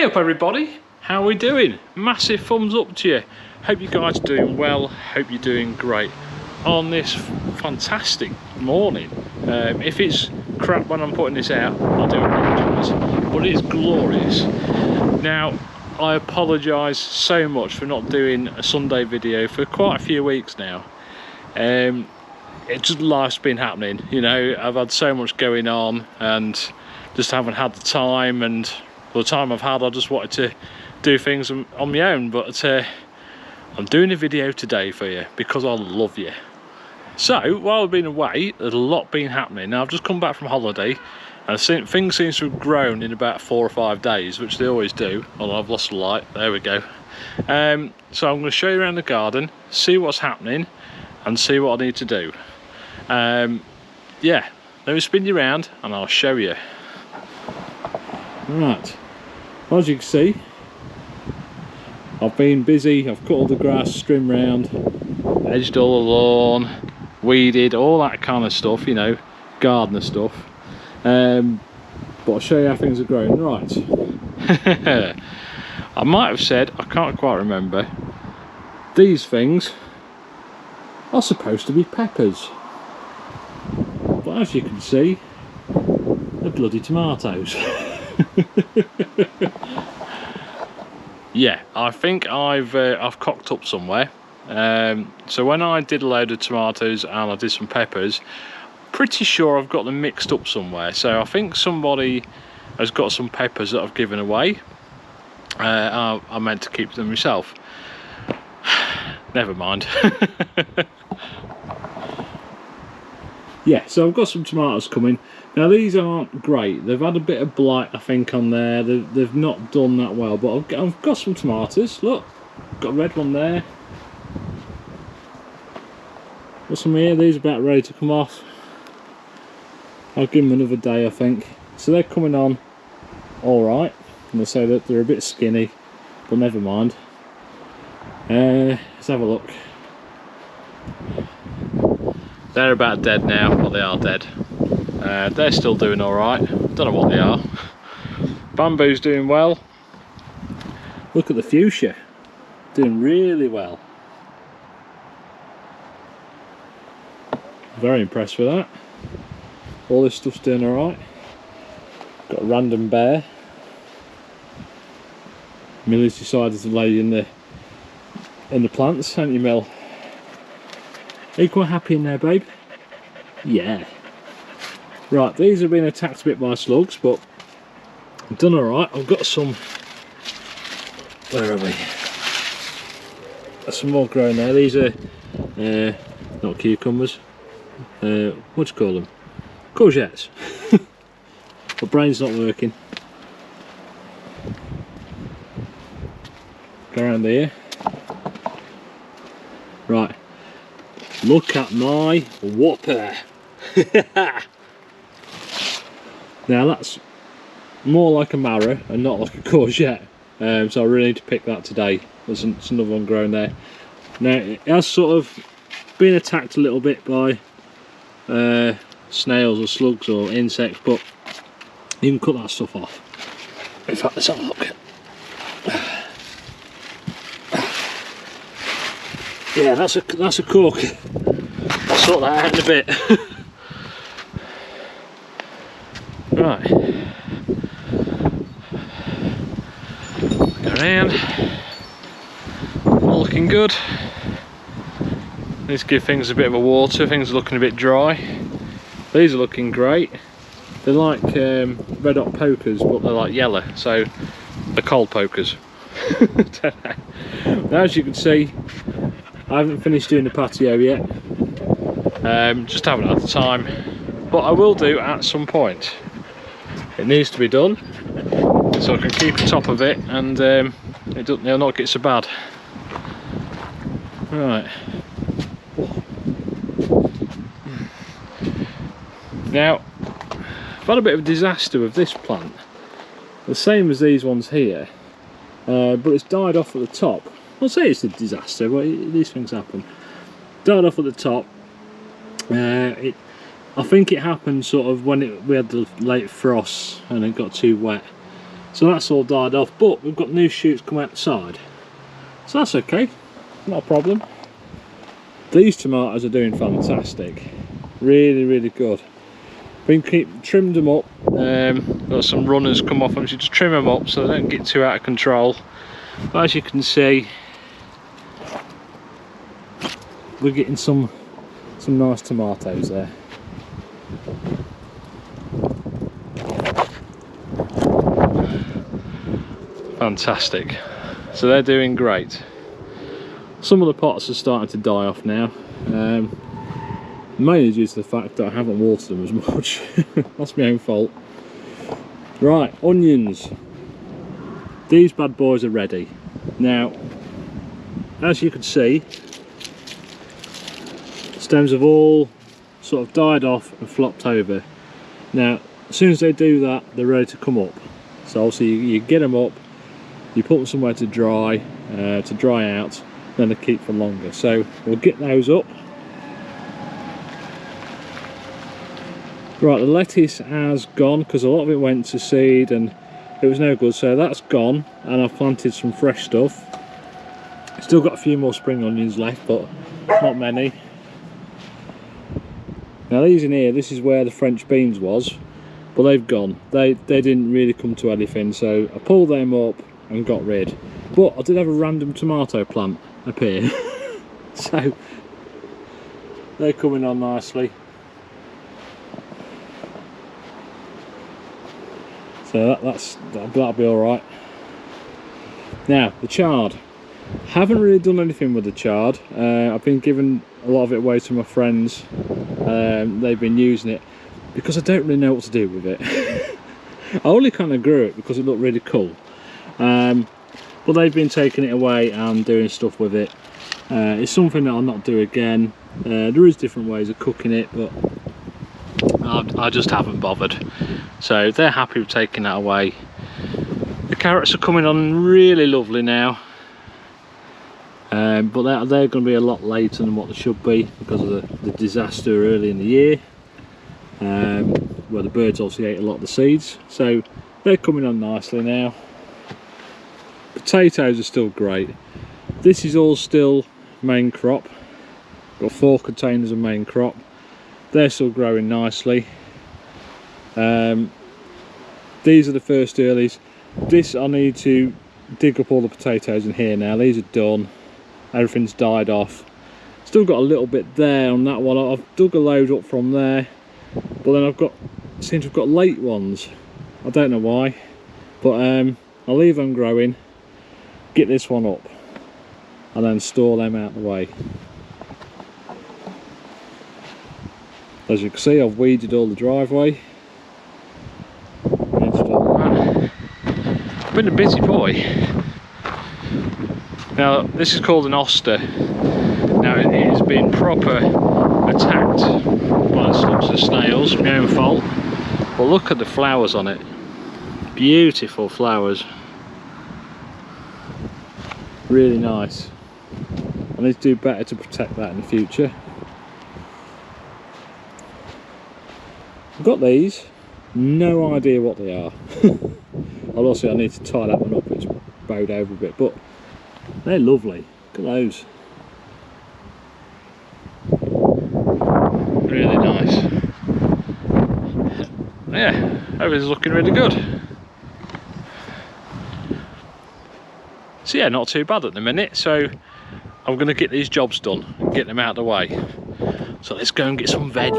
Hey up everybody, how are we doing? Massive thumbs up to you. Hope you guys are doing well, hope you're doing great on this fantastic morning. If it's crap when I'm putting this out, I do apologise, but it is glorious. Now, I apologise so much for not doing a Sunday video for quite a few weeks now. It's just life's been happening, you know. I've had so much going on and just haven't had the time, and the time I've had, I just wanted to do things on my own. But I'm doing a video today for you because I love you. So while I've been away, there's a lot been happening. Now I've just come back from holiday and things seem to have grown in about 4 or 5 days, which they always do. Oh, I've lost the light, there we go. So I'm going to show you around the garden, see what's happening and see what I need to do. Yeah, let me spin you around and I'll show you. Right, as you can see, I've been busy. I've cut all the grass, trimmed round, edged all the lawn, weeded, all that kind of stuff, you know, gardener stuff. But I'll show you how things are growing. Right, I might have said, I can't quite remember, these things are supposed to be peppers, but as you can see, they're bloody tomatoes. Yeah, I think I've cocked up somewhere. So when I did a load of tomatoes and I did some peppers, pretty sure I've got them mixed up somewhere. So I think somebody has got some peppers that I've given away. I meant to keep them myself. Never mind. Yeah, so I've got some tomatoes coming. Now these aren't great. They've had a bit of blight, I think, on there. They've not done that well, but I've got some tomatoes. Look, got a red one there. Got some here. These are about ready to come off. I'll give them another day, I think. So they're coming on all right. And they say that they're a bit skinny, but never mind. Let's have a look. They're about dead now. Well, they are dead. They're still doing all right. Don't know what they are. Bamboo's doing well. Look at the fuchsia, doing really well. Very impressed with that. All this stuff's doing all right. Got a random bear. Millie's decided to lay in the plants, haven't you, Mill? Are you quite happy in there, babe? Yeah. Right, these have been attacked a bit by slugs, but I've done alright. I've got some... Where are we? There's some more growing there. These are not cucumbers. What do you call them? Courgettes. My brain's not working. Go around here. Right. Look at my whopper. Now that's more like a marrow and not like a courgette, so I really need to pick that today. There's another one growing there. Now it has sort of been attacked a little bit by snails or slugs or insects, but you can cut that stuff off. In fact, let's have a look. Yeah, that's a cork. I'll sort that out in a bit. Right. Go around. All looking good. Need to give things a bit of a water. Things are looking a bit dry. These are looking great. They're like red hot pokers, but they're like yellow, so they're cold pokers. Now, as you can see, I haven't finished doing the patio yet. Just haven't had the time, but I will do at some point. It needs to be done so I can keep on top of it and it'll not get so bad. Right. Now, I've had a bit of a disaster with this plant. The same as these ones here, but it's died off at the top. I'll say it's a disaster, but these things happen. Died off at the top. I think it happened sort of when we had the late frosts and it got too wet. So that's all died off, but we've got new shoots come out the side. So that's okay, not a problem. These tomatoes are doing fantastic. Really, really good. Trimmed them up. Got some runners come off them, so just trim them up so they don't get too out of control. But as you can see, we're getting some nice tomatoes there. Fantastic. So they're doing great. Some of the pots are starting to die off now. Mainly due to the fact that I haven't watered them as much. That's my own fault. Right, onions. These bad boys are ready. Now, as you can see, stems have all sort of died off and flopped over. Now, as soon as they do that, they're ready to come up. So obviously you get them up, you put them somewhere to dry out, then they keep for longer. So we'll get those up. Right, the lettuce has gone because a lot of it went to seed and it was no good, so that's gone, and I've planted some fresh stuff. Still got a few more spring onions left, but not many. Now these in here, this is where the French beans was, but they've gone. They didn't really come to anything, so I pulled them up and got rid. But I did have a random tomato plant appear, so they're coming on nicely. So that'll be alright. Now, the chard. Haven't really done anything with the chard. I've been giving a lot of it away to my friends. They've been using it because I don't really know what to do with it. I only kind of grew it because it looked really cool. But they've been taking it away and doing stuff with it. It's something that I'll not do again. There is different ways of cooking it, but I just haven't bothered. So they're happy with taking that away. The carrots are coming on really lovely now, but they're going to be a lot later than what they should be because of the disaster early in the year, where the birds obviously ate a lot of the seeds. So they're coming on nicely now. Potatoes are still great. This is all still main crop. Got 4 containers of main crop. They're still growing nicely. These are the first earlies. This, I need to dig up all the potatoes in here now. These are done. Everything's died off. Still got a little bit there on that one. I've dug a load up from there, but then seem to have got late ones. I don't know why, but I'll leave them growing, get this one up, and then store them out the way. As you can see, I've weeded all the driveway. I've been a busy boy. Now, this is called an oster. Now, it has been proper attacked by slumps of snails, my own fault. But look at the flowers on it. Beautiful flowers. Really nice. I need to do better to protect that in the future. I've got these, no idea what they are. Obviously I need to tie that one up, it's bowed over a bit, but they're lovely. Look at those. Really nice. Yeah, everything's looking really good. So yeah, not too bad at the minute, so I'm going to get these jobs done and get them out of the way. So let's go and get some veg.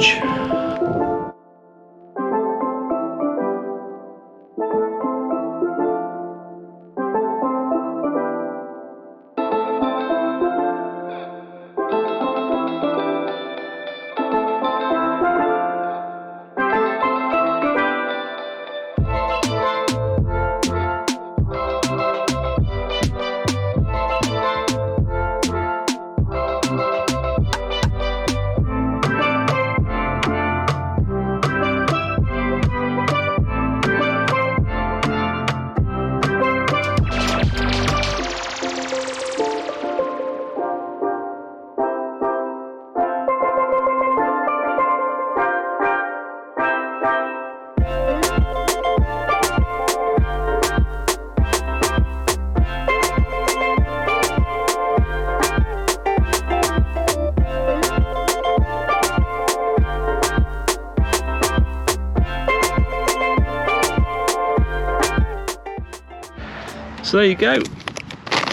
So there you go.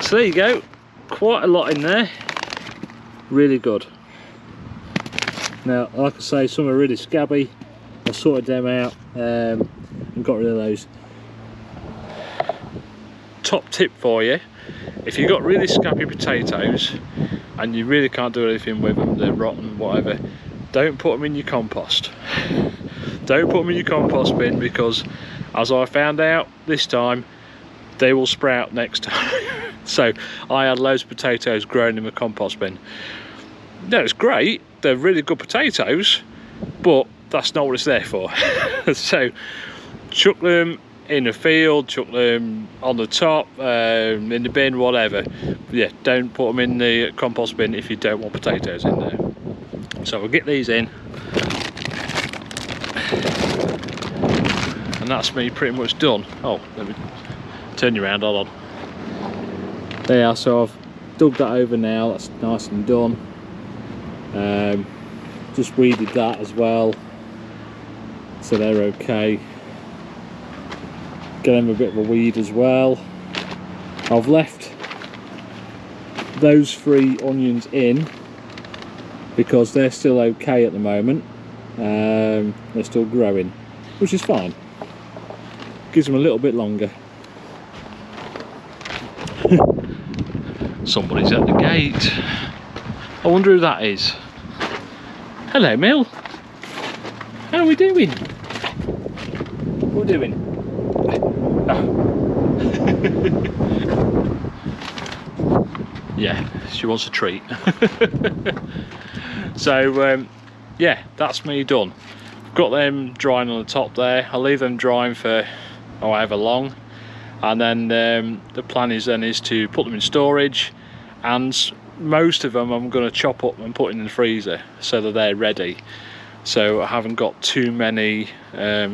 So there you go. Quite a lot in there. Really good. Now, like I say, some are really scabby. I sorted them out and got rid of those. Top tip for you: if you've got really scabby potatoes and you really can't do anything with them, they're rotten, whatever, don't put them in your compost. Don't put them in your compost bin, because as I found out this time, they will sprout next time. So I had loads of potatoes growing in my compost bin. No, it's great, they're really good potatoes, but that's not what it's there for. So chuck them in a field, chuck them on the top, in the bin, whatever. Yeah, don't put them in the compost bin if you don't want potatoes in there. So we'll get these in, and that's me pretty much done. Oh, let me turn you around, hold on. There, so I've dug that over now, that's nice and done. Just weeded that as well, so they're okay. Get them a bit of a weed as well. I've left those 3 onions in because they're still okay at the moment. They're still growing, which is fine. Gives them a little bit longer. Somebody's at the gate. I wonder who that is. Hello, Mill. How are we doing? What are we doing? Yeah, she wants a treat. So yeah, that's me done. Got them drying on the top there. I'll leave them drying for however long, and then the plan is to put them in storage, and most of them I'm going to chop up and put in the freezer so that they're ready, so I haven't got too many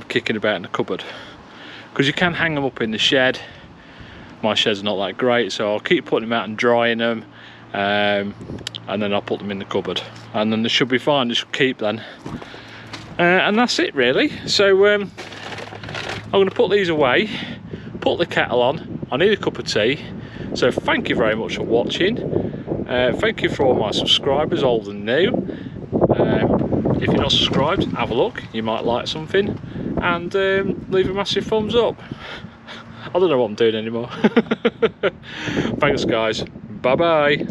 kicking about in the cupboard, because you can hang them up in the shed. My shed's not that great, so I'll keep putting them out and drying them, and then I'll put them in the cupboard, and then they should be fine. Just keep then, and that's it really. So I'm going to put these away, put the kettle on. I need a cup of tea. So thank you very much for watching. Thank you for all my subscribers, old and new. If you're not subscribed, have a look, you might like something, and leave a massive thumbs up. I don't know what I'm doing anymore. Thanks guys, bye bye.